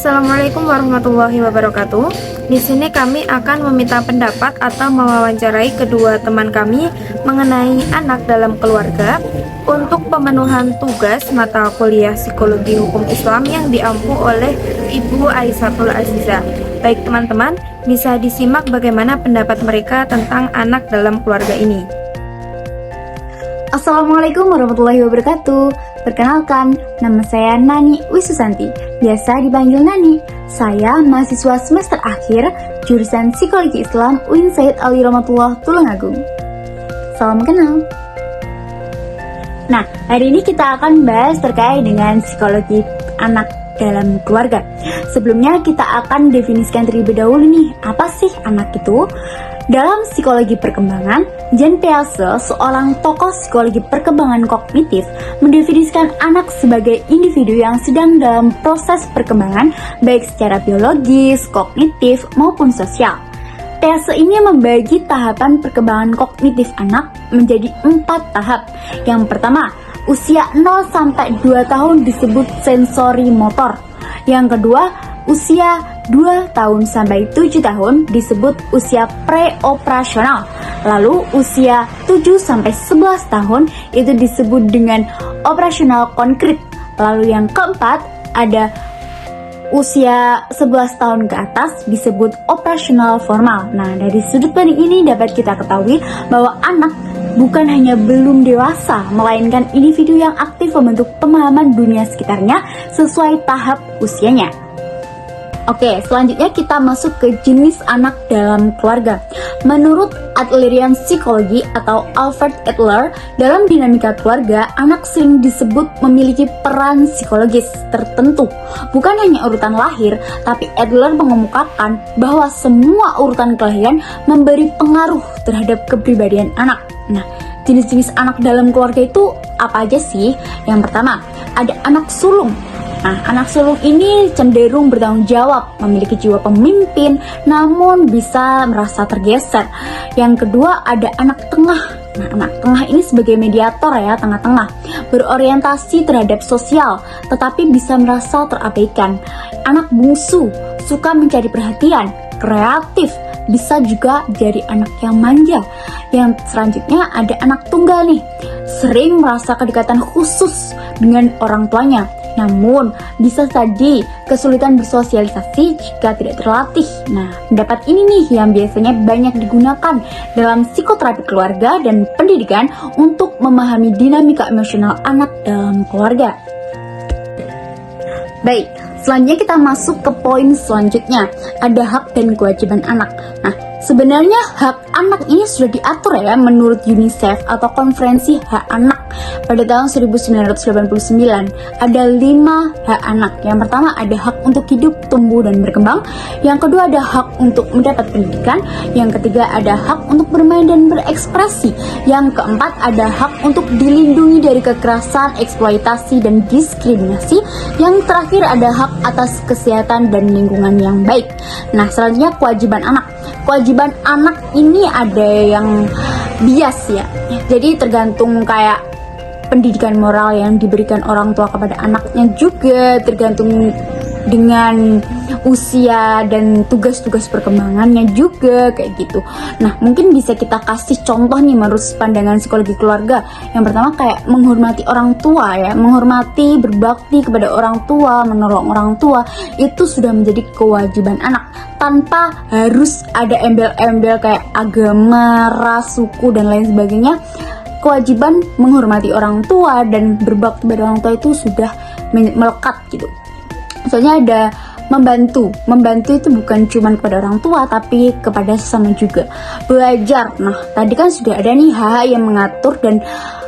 Assalamualaikum warahmatullahi wabarakatuh. Di sini kami akan meminta pendapat atau mewawancarai kedua teman kami mengenai anak dalam keluarga untuk pemenuhan tugas mata kuliah Psikologi Hukum Islam yang diampu oleh Ibu Aisatul Aziza. Baik teman-teman, bisa disimak bagaimana pendapat mereka tentang anak dalam keluarga ini. Assalamualaikum warahmatullahi wabarakatuh. Perkenalkan, nama saya Nani Wisusanti, biasa dipanggil Nani. Saya mahasiswa semester akhir jurusan Psikologi Islam UIN Said Ali Romatullah Tulungagung. Salam kenal. Nah, hari ini kita akan bahas terkait dengan psikologi anak dalam keluarga. Sebelumnya kita akan definisikan terlebih dahulu nih, apa sih anak itu? Dalam psikologi perkembangan, Jan Pease, seorang tokoh psikologi perkembangan kognitif, mendefinisikan anak sebagai individu yang sedang dalam proses perkembangan baik secara biologis, kognitif, maupun sosial. Pease ini membagi tahapan perkembangan kognitif anak menjadi 4 tahap. Yang pertama, usia 0-2 tahun disebut sensori motor. Yang kedua, usia 2 tahun sampai 7 tahun disebut usia preoperasional. Lalu usia 7 sampai 11 tahun itu disebut dengan operasional konkret. Lalu yang keempat ada usia 11 tahun ke atas disebut operasional formal. Nah, dari sudut pandang ini dapat kita ketahui bahwa anak bukan hanya belum dewasa, melainkan individu yang aktif membentuk pemahaman dunia sekitarnya sesuai tahap usianya. Oke, selanjutnya kita masuk ke jenis anak dalam keluarga. Menurut Adlerian Psikologi atau Alfred Adler, dalam dinamika keluarga, anak sering disebut memiliki peran psikologis tertentu. Bukan hanya urutan lahir, tapi Adler mengemukakan bahwa semua urutan kelahiran memberi pengaruh terhadap kepribadian anak. Nah, jenis-jenis anak dalam keluarga itu apa aja sih? Yang pertama, ada anak sulung. Nah, anak sulung ini cenderung bertanggung jawab, memiliki jiwa pemimpin, namun bisa merasa tergeser. Yang kedua, ada anak tengah. Nah, anak tengah ini sebagai mediator ya, tengah-tengah, berorientasi terhadap sosial, tetapi bisa merasa terabaikan. Anak bungsu, suka mencari perhatian, kreatif, bisa juga jadi anak yang manja. Yang selanjutnya ada anak tunggal nih, sering merasa kedekatan khusus dengan orang tuanya, namun bisa jadi kesulitan bersosialisasi jika tidak terlatih. Nah, pendapat ini nih yang biasanya banyak digunakan dalam psikoterapi keluarga dan pendidikan untuk memahami dinamika emosional anak dalam keluarga. Baik, selanjutnya kita masuk ke poin selanjutnya, ada hak dan kewajiban anak. Nah, sebenarnya hak anak ini sudah diatur ya menurut UNICEF atau Konferensi Hak Anak pada tahun 1989. Ada 5 hak anak. Yang pertama ada hak untuk hidup, tumbuh, dan berkembang. Yang kedua ada hak untuk mendapat pendidikan. Yang ketiga ada hak untuk bermain dan berekspresi. Yang keempat ada hak untuk dilindungi dari kekerasan, eksploitasi, dan diskriminasi. Yang terakhir ada hak atas kesehatan dan lingkungan yang baik. Nah, selanjutnya kewajiban anak. Kewajiban anak ini ada yang bias ya. Jadi tergantung kayak pendidikan moral yang diberikan orang tua kepada anaknya, juga tergantung dengan usia dan tugas-tugas perkembangannya juga kayak gitu. Nah, mungkin bisa kita kasih contoh nih menurut pandangan psikologi keluarga. Yang pertama kayak menghormati orang tua ya, menghormati, berbakti kepada orang tua, menolong orang tua, itu sudah menjadi kewajiban anak tanpa harus ada embel-embel kayak agama, ras, suku, dan lain sebagainya. Kewajiban menghormati orang tua dan berbakti kepada orang tua itu sudah melekat gitu. Soalnya ada membantu itu bukan cuma kepada orang tua tapi kepada sesama juga. Belajar, nah tadi kan sudah ada nih hak yang mengatur dan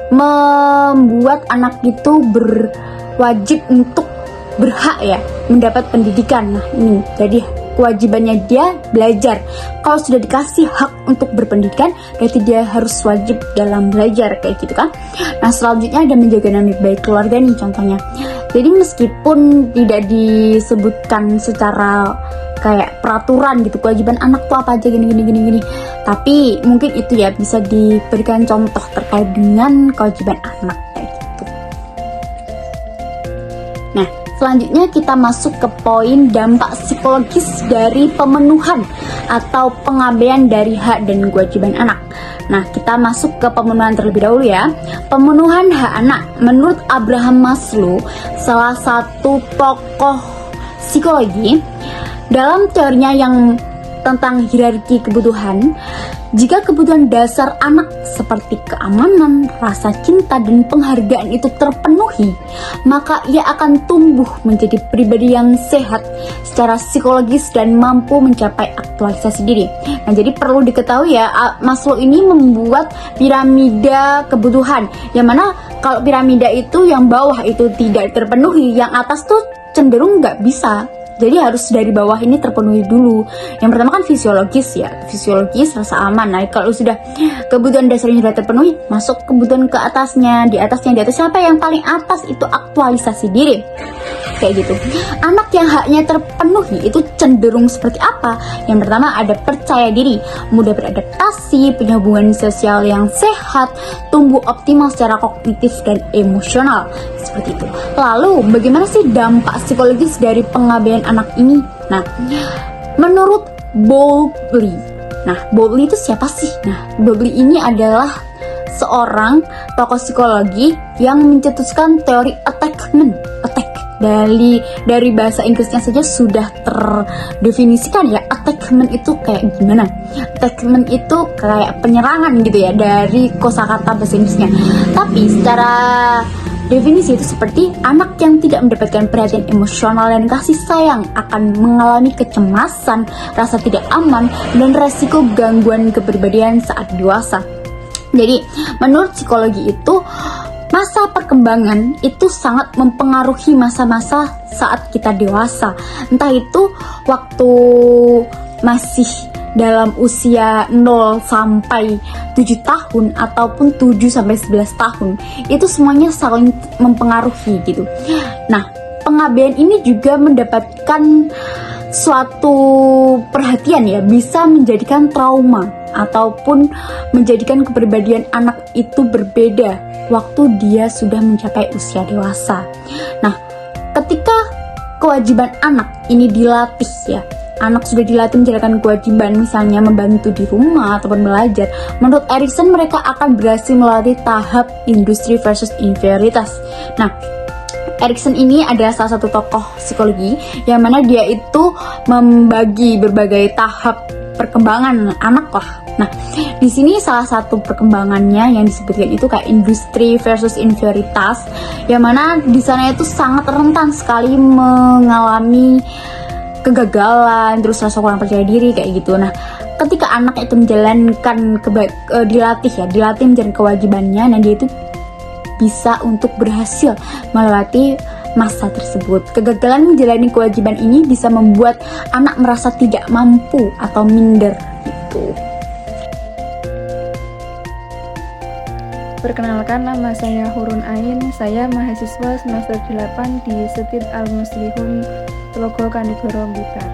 membuat anak itu berwajib untuk berhak ya mendapat pendidikan. Nah ini jadi kewajibannya dia belajar. Kalau sudah dikasih hak untuk berpendidikan, berarti dia harus wajib dalam belajar kayak gitu kan. Nah, selanjutnya ada menjaga nama baik keluarga nih contohnya. Jadi meskipun tidak disebutkan secara kayak peraturan gitu, kewajiban anak tuh apa aja gini, tapi mungkin itu ya bisa diberikan contoh terkait dengan kewajiban anak kayak gitu. Nah, Selanjutnya kita masuk ke poin dampak psikologis dari pemenuhan atau pengabaian dari hak dan kewajiban anak. Nah, kita masuk ke pemenuhan terlebih dahulu ya. Pemenuhan hak anak menurut Abraham Maslow, salah satu tokoh psikologi, dalam teorinya yang tentang hierarki kebutuhan, jika kebutuhan dasar anak seperti keamanan, rasa cinta, dan penghargaan itu terpenuhi, maka ia akan tumbuh menjadi pribadi yang sehat secara psikologis dan mampu mencapai aktualisasi diri. Nah, jadi perlu diketahui ya, Maslow ini membuat piramida kebutuhan, yang mana kalau piramida itu yang bawah itu tidak terpenuhi, yang atas tuh cenderung nggak bisa. Jadi harus dari bawah ini terpenuhi dulu. Yang pertama kan fisiologis ya, fisiologis, rasa aman. Nah, kalau sudah kebutuhan dasarnya sudah terpenuhi, masuk kebutuhan ke atasnya, di atasnya apa yang paling atas itu aktualisasi diri. Kayak gitu. Anak yang haknya terpenuhi itu cenderung seperti apa? Yang pertama ada percaya diri, mudah beradaptasi, punya hubungan sosial yang sehat, tumbuh optimal secara kognitif dan emosional. Seperti itu. Lalu bagaimana sih dampak psikologis dari pengabaian anak ini? Nah, menurut Bowlby. Nah, Bowlby itu siapa sih? Nah, Bowlby ini adalah seorang tokoh psikologi yang mencetuskan teori attachment. Dari bahasa Inggrisnya saja sudah terdefinisikan ya, attachment itu kayak gimana. Attachment itu kayak penyerangan gitu ya dari kosakata bahasa Inggrisnya. Tapi secara definisi itu seperti anak yang tidak mendapatkan perhatian emosional dan kasih sayang akan mengalami kecemasan, rasa tidak aman, dan resiko gangguan kepribadian saat dewasa. Jadi menurut psikologi itu, masa perkembangan itu sangat mempengaruhi masa-masa saat kita dewasa. Entah itu waktu masih dalam usia 0 sampai 7 tahun ataupun 7 sampai 11 tahun. Itu semuanya saling mempengaruhi gitu. Nah, pengabaian ini juga mendapatkan suatu perhatian ya, bisa menjadikan trauma ataupun menjadikan kepribadian anak itu berbeda waktu dia sudah mencapai usia dewasa. Nah, ketika kewajiban anak ini dilatih ya, anak sudah dilatih menjalankan kewajiban, misalnya membantu di rumah ataupun belajar, menurut Erikson mereka akan berhasil melalui tahap industri versus inferioritas. Nah, Erikson ini adalah salah satu tokoh psikologi yang mana dia itu membagi berbagai tahap perkembangan anak lah. Nah, di sini salah satu perkembangannya yang disebutkan itu kayak industri versus inferioritas, yang mana di sana itu sangat rentan sekali mengalami kegagalan, terus rasa kurang percaya diri kayak gitu. Nah, ketika anak itu menjalankan dilatih menjalankan kewajibannya, nah dia itu bisa untuk berhasil melewati masa tersebut. Kegagalan menjalani kewajiban ini bisa membuat anak merasa tidak mampu atau minder gitu. Perkenalkan, nama saya Hurun Ain. Saya mahasiswa semester 8 di Setid Al-Muslihun, Tlogo Kanigoro, Blitar.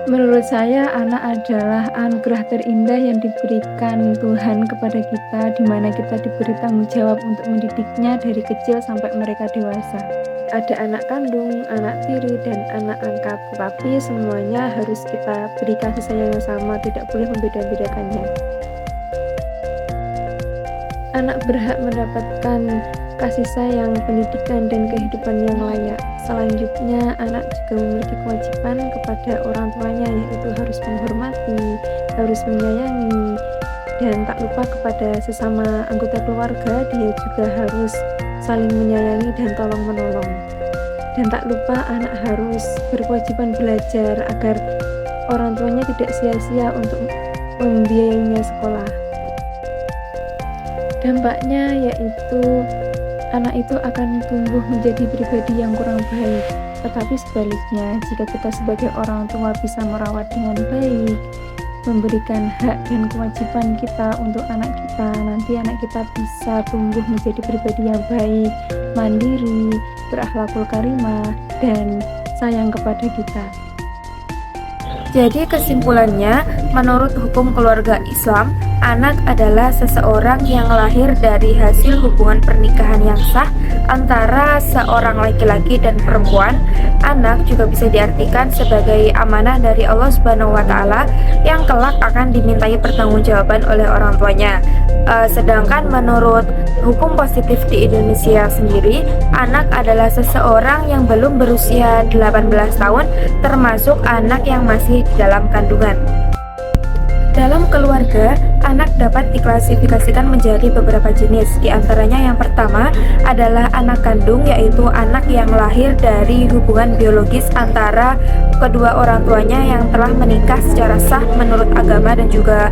Menurut saya, anak adalah anugerah terindah yang diberikan Tuhan kepada kita, di mana kita diberi tanggung jawab untuk mendidiknya dari kecil sampai mereka dewasa. Ada anak kandung, anak tiri, dan anak angkat, tetapi semuanya harus kita beri kasih sayang yang sama, tidak boleh membeda-bedakannya. Anak berhak mendapatkan kasih sayang, pendidikan, dan kehidupan yang layak. Selanjutnya, anak juga memiliki kewajiban kepada orang tuanya, yaitu harus menghormati, harus menyayangi, dan tak lupa kepada sesama anggota keluarga, dia juga harus saling menyayangi dan tolong-menolong. Dan tak lupa anak harus berkewajiban belajar agar orang tuanya tidak sia-sia untuk membiayainya sekolah. Dampaknya yaitu anak itu akan tumbuh menjadi pribadi yang kurang baik. Tetapi sebaliknya, jika kita sebagai orang tua bisa merawat dengan baik, memberikan hak dan kewajiban kita untuk anak kita, nanti anak kita bisa tumbuh menjadi pribadi yang baik, mandiri, berakhlakul karimah, dan sayang kepada kita. Jadi kesimpulannya, menurut hukum keluarga Islam, anak adalah seseorang yang lahir dari hasil hubungan pernikahan yang sah antara seorang laki-laki dan perempuan. Anak juga bisa diartikan sebagai amanah dari Allah Subhanahu wa Ta'ala yang kelak akan dimintai pertanggungjawaban oleh orang tuanya. Sedangkan menurut hukum positif di Indonesia sendiri, anak adalah seseorang yang belum berusia 18 tahun, termasuk anak yang masih di dalam kandungan. Dalam keluarga, anak dapat diklasifikasikan menjadi beberapa jenis. Di antaranya yang pertama adalah anak kandung, yaitu anak yang lahir dari hubungan biologis antara kedua orang tuanya yang telah menikah secara sah menurut agama dan juga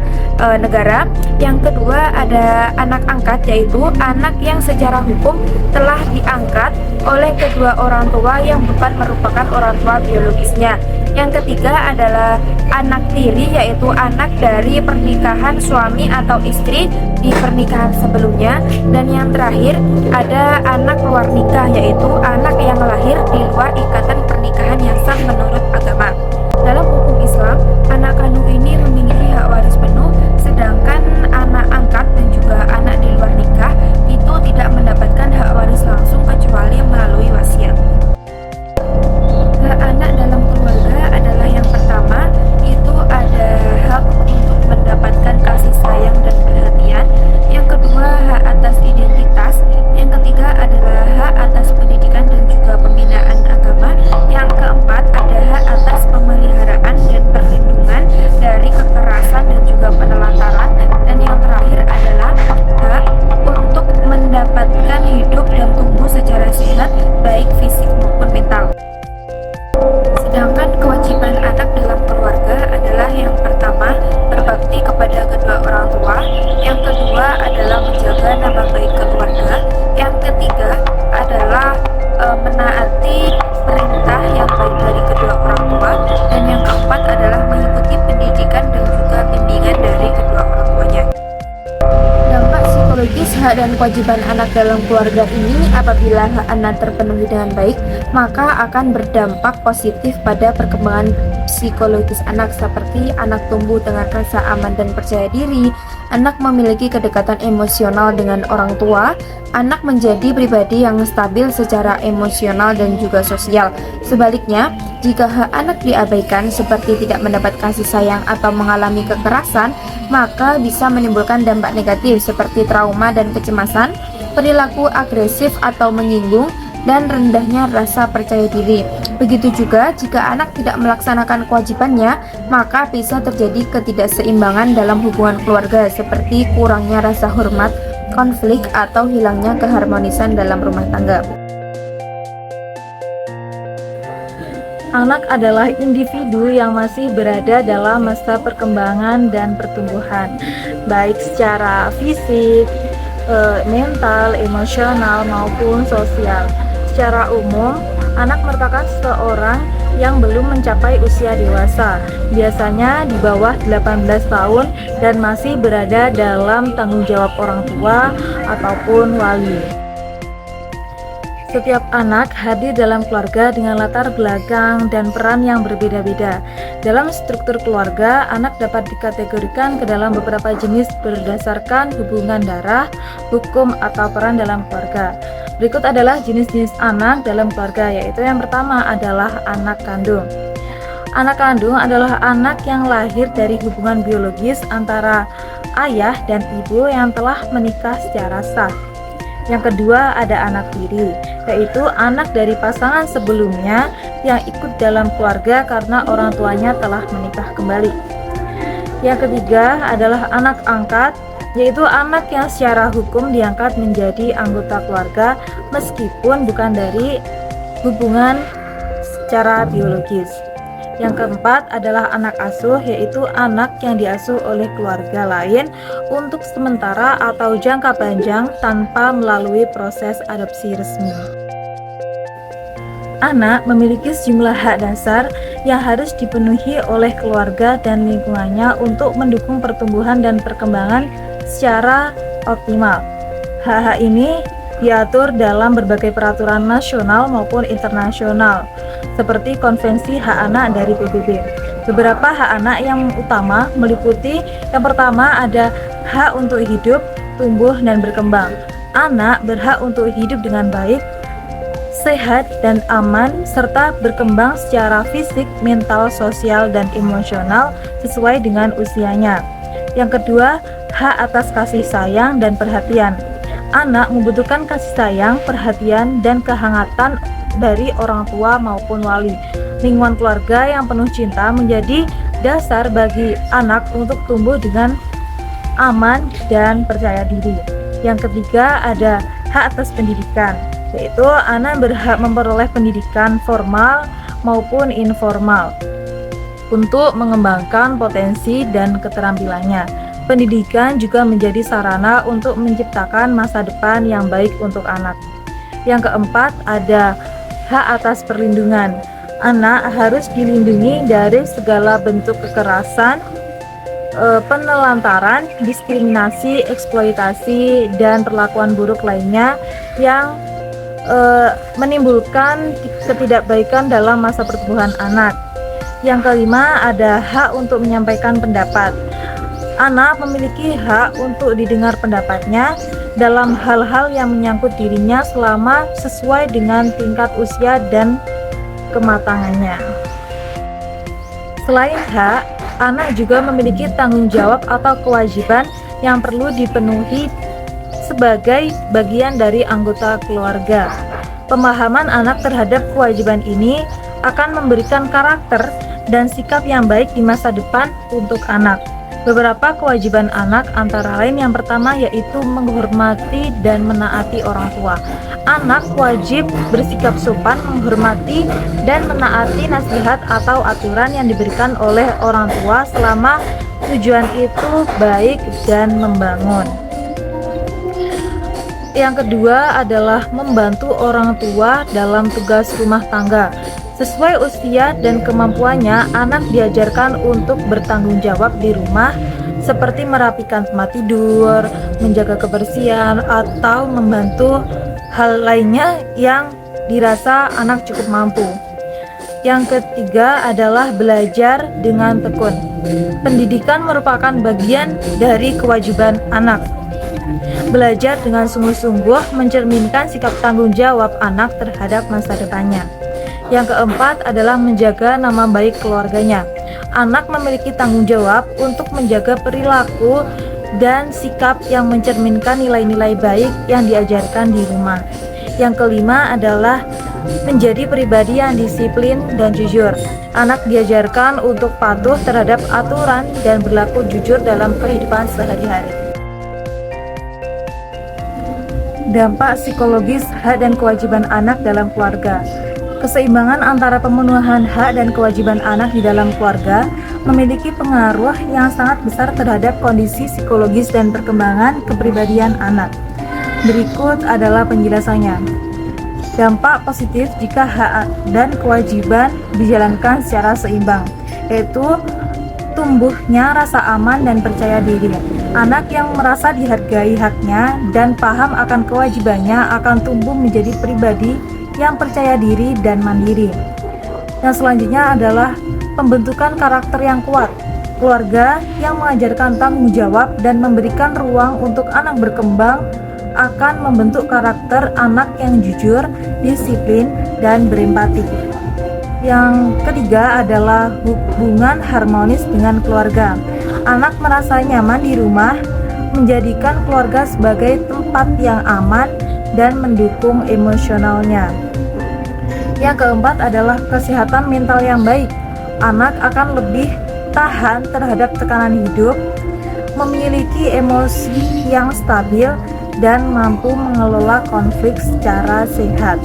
negara. Yang kedua ada anak angkat, yaitu anak yang secara hukum telah diangkat oleh kedua orang tua yang bukan merupakan orang tua biologisnya. Yang ketiga adalah anak tiri, yaitu anak dari pernikahan suami atau istri di pernikahan sebelumnya. Dan yang terakhir ada anak luar nikah, yaitu anak yang lahir di luar ikatan pernikahan yang sah menurut agama. Dalam hukum Islam, anak kandung ini memiliki hak waris penuh, sedangkan anak angkat dan juga anak di luar nikah itu tidak mendapatkan hak waris langsung kecuali melalui wasiat. Hak anak dalam keluarga adalah yang pertama, itu ada hak untuk mendapatkan kasih sayang dan perhatian. Yang kedua, hak atas identitas. Yang ketiga adalah hak atas pendidikan dan juga pembinaan agama. Yang keempat ada hak atas pemeliharaan dan perlindungan dari kekerasan dan juga penelantaran. Dan yang terakhir adalah hak untuk mendapatkan hidup dan tumbuh secara sehat, baik fisik maupun mental. Sedangkan kewajiban anak dalam keluarga adalah yang pertama, berbakti kepada kedua orang tua. Yang kedua adalah menjaga nama baik keluarga. Yang ketiga adalah menaati perintah yang baik dari kedua orang tua. Dan yang keempat adalah mengikuti pendidikan dan juga bimbingan dari kedua orang tuanya. Dampak psikologis hak dan kewajiban anak dalam keluarga ini, apabila hak anak terpenuhi dengan baik, maka akan berdampak positif pada perkembangan psikologis anak, seperti anak tumbuh dengan rasa aman dan percaya diri, anak memiliki kedekatan emosional dengan orang tua, anak menjadi pribadi yang stabil secara emosional dan juga sosial. Sebaliknya, jika hak anak diabaikan seperti tidak mendapat kasih sayang atau mengalami kekerasan, maka bisa menimbulkan dampak negatif seperti trauma dan kecemasan, perilaku agresif atau menyinggung, dan rendahnya rasa percaya diri. Begitu juga jika anak tidak melaksanakan kewajibannya, maka bisa terjadi ketidakseimbangan dalam hubungan keluarga seperti kurangnya rasa hormat, konflik, atau hilangnya keharmonisan dalam rumah tangga. Anak adalah individu yang masih berada dalam masa perkembangan dan pertumbuhan, baik secara fisik, mental, emosional, maupun sosial. Secara umum, anak merupakan seseorang yang belum mencapai usia dewasa, biasanya di bawah 18 tahun dan masih berada dalam tanggung jawab orang tua ataupun wali. Setiap anak hadir dalam keluarga dengan latar belakang dan peran yang berbeda-beda. Dalam struktur keluarga, anak dapat dikategorikan ke dalam beberapa jenis berdasarkan hubungan darah, hukum, atau peran dalam keluarga. Berikut adalah jenis-jenis anak dalam keluarga, yaitu yang pertama adalah anak kandung. Anak kandung adalah anak yang lahir dari hubungan biologis antara ayah dan ibu yang telah menikah secara sah. Yang kedua ada anak tiri, yaitu anak dari pasangan sebelumnya yang ikut dalam keluarga karena orang tuanya telah menikah kembali. Yang ketiga adalah anak angkat, yaitu anak yang secara hukum diangkat menjadi anggota keluarga meskipun bukan dari hubungan secara biologis. Yang keempat adalah anak asuh, yaitu anak yang diasuh oleh keluarga lain untuk sementara atau jangka panjang tanpa melalui proses adopsi resmi. Anak memiliki sejumlah hak dasar yang harus dipenuhi oleh keluarga dan lingkungannya untuk mendukung pertumbuhan dan perkembangan secara optimal. Hak-hak ini diatur dalam berbagai peraturan nasional maupun internasional, seperti Konvensi Hak Anak dari PBB. Beberapa hak anak yang utama meliputi yang pertama ada hak untuk hidup, tumbuh, dan berkembang. Anak berhak untuk hidup dengan baik, sehat dan aman, serta berkembang secara fisik, mental, sosial, dan emosional sesuai dengan usianya. Yang kedua, hak atas kasih sayang dan perhatian. Anak membutuhkan kasih sayang, perhatian, dan kehangatan dari orang tua maupun wali. Lingkungan keluarga yang penuh cinta menjadi dasar bagi anak untuk tumbuh dengan aman dan percaya diri. Yang ketiga, ada hak atas pendidikan, yaitu anak berhak memperoleh pendidikan formal maupun informal untuk mengembangkan potensi dan keterampilannya. Pendidikan juga menjadi sarana untuk menciptakan masa depan yang baik untuk anak. Yang keempat, ada hak atas perlindungan. Anak harus dilindungi dari segala bentuk kekerasan, penelantaran, diskriminasi, eksploitasi, dan perlakuan buruk lainnya yang menimbulkan ketidakbaikan dalam masa pertumbuhan anak. Yang kelima, ada hak untuk menyampaikan pendapat. Anak memiliki hak untuk didengar pendapatnya dalam hal-hal yang menyangkut dirinya selama sesuai dengan tingkat usia dan kematangannya. Selain hak, anak juga memiliki tanggung jawab atau kewajiban yang perlu dipenuhi sebagai bagian dari anggota keluarga. Pemahaman anak terhadap kewajiban ini akan memberikan karakter dan sikap yang baik di masa depan untuk anak. Beberapa kewajiban anak antara lain yang pertama yaitu menghormati dan menaati orang tua. Anak wajib bersikap sopan, menghormati dan menaati nasihat atau aturan yang diberikan oleh orang tua selama tujuan itu baik dan membangun. Yang kedua adalah membantu orang tua dalam tugas rumah tangga. Sesuai usia dan kemampuannya, anak diajarkan untuk bertanggung jawab di rumah seperti merapikan tempat tidur, menjaga kebersihan, atau membantu hal lainnya yang dirasa anak cukup mampu. Yang ketiga adalah belajar dengan tekun. Pendidikan merupakan bagian dari kewajiban anak. Belajar dengan sungguh-sungguh mencerminkan sikap tanggung jawab anak terhadap masa depannya. Yang keempat adalah menjaga nama baik keluarganya. Anak memiliki tanggung jawab untuk menjaga perilaku dan sikap yang mencerminkan nilai-nilai baik yang diajarkan di rumah. Yang kelima adalah menjadi pribadi yang disiplin dan jujur. Anak diajarkan untuk patuh terhadap aturan dan berlaku jujur dalam kehidupan sehari-hari. Dampak psikologis hak dan kewajiban anak dalam keluarga. Keseimbangan antara pemenuhan hak dan kewajiban anak di dalam keluarga memiliki pengaruh yang sangat besar terhadap kondisi psikologis dan perkembangan kepribadian anak. Berikut adalah penjelasannya. Dampak positif jika hak dan kewajiban dijalankan secara seimbang, yaitu tumbuhnya rasa aman dan percaya diri. Anak yang merasa dihargai haknya dan paham akan kewajibannya akan tumbuh menjadi pribadi yang percaya diri dan mandiri. Yang selanjutnya adalah pembentukan karakter yang kuat. Keluarga yang mengajarkan tanggung jawab dan memberikan ruang untuk anak berkembang akan membentuk karakter anak yang jujur, disiplin, dan berempati. Yang ketiga adalah hubungan harmonis dengan keluarga. Anak merasa nyaman di rumah, menjadikan keluarga sebagai tempat yang aman dan mendukung emosionalnya. Yang keempat adalah kesehatan mental yang baik. Anak akan lebih tahan terhadap tekanan hidup, memiliki emosi yang stabil, dan mampu mengelola konflik secara sehat.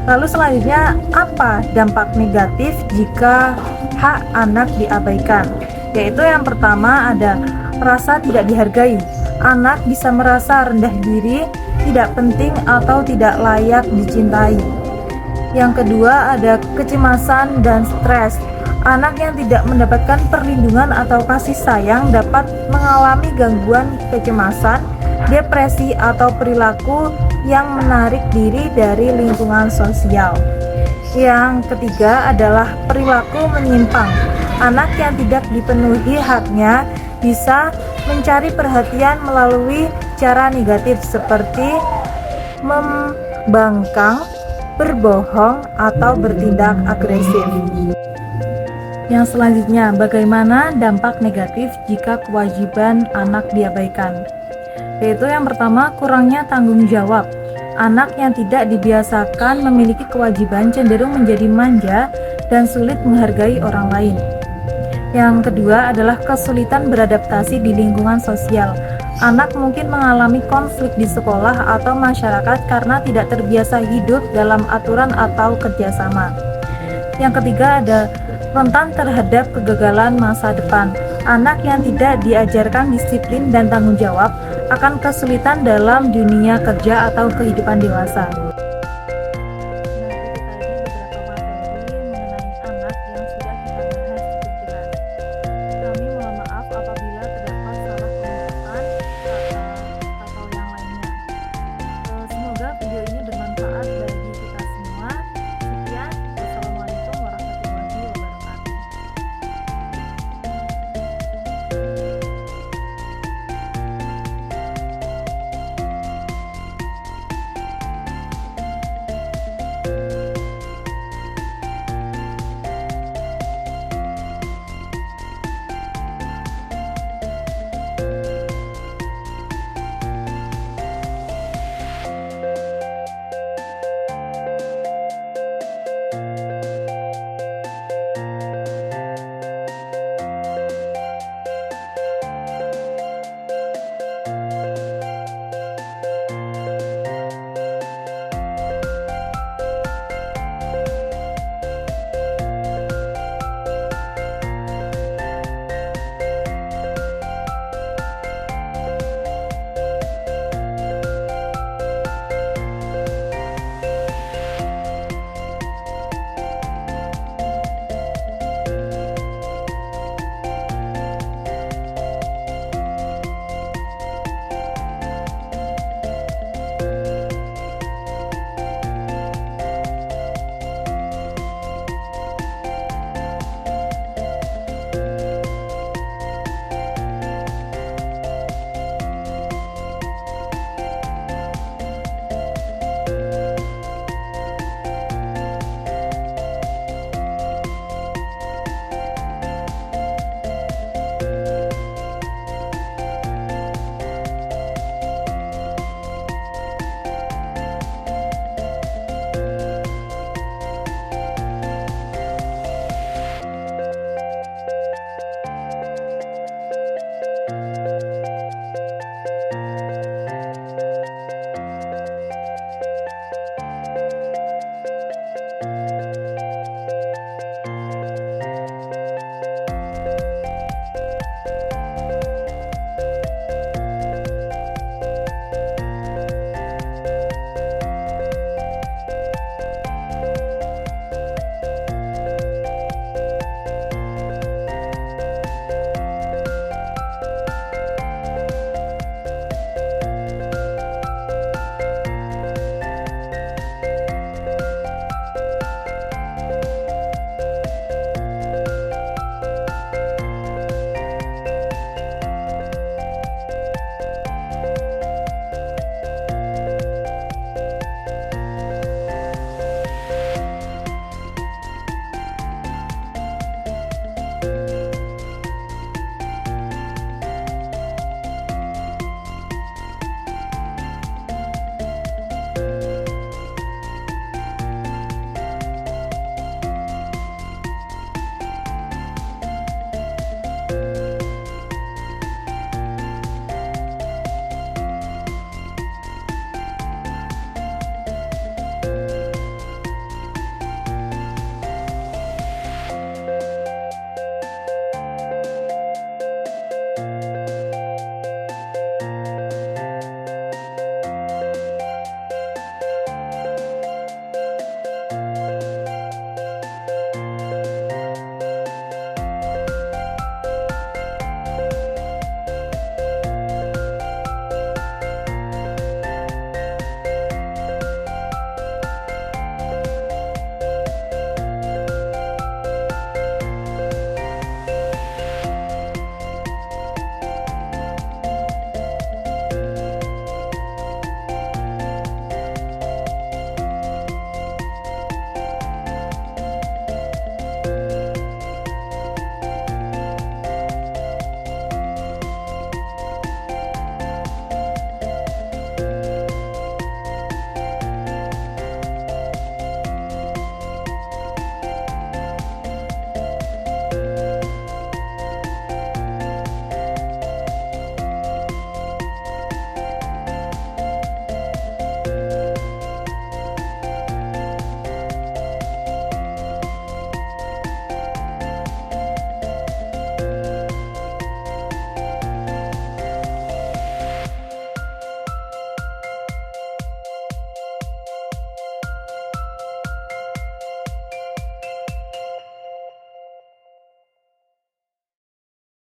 Lalu selanjutnya, apa dampak negatif jika hak anak diabaikan? Yaitu yang pertama ada rasa tidak dihargai. Anak bisa merasa rendah diri, tidak penting atau tidak layak dicintai. Yang kedua ada kecemasan dan stres. Anak yang tidak mendapatkan perlindungan atau kasih sayang dapat mengalami gangguan kecemasan, depresi atau perilaku yang menarik diri dari lingkungan sosial. Yang ketiga adalah perilaku menyimpang. Anak yang tidak dipenuhi haknya bisa mencari perhatian melalui cara negatif seperti membangkang, berbohong, atau bertindak agresif. Yang selanjutnya, bagaimana dampak negatif jika kewajiban anak diabaikan? Yaitu yang pertama, kurangnya tanggung jawab. Anak yang tidak dibiasakan memiliki kewajiban cenderung menjadi manja dan sulit menghargai orang lain. Yang kedua adalah kesulitan beradaptasi di lingkungan sosial. Anak mungkin mengalami konflik di sekolah atau masyarakat karena tidak terbiasa hidup dalam aturan atau kerjasama. Yang ketiga ada rentan terhadap kegagalan masa depan. Anak yang tidak diajarkan disiplin dan tanggung jawab akan kesulitan dalam dunia kerja atau kehidupan dewasa.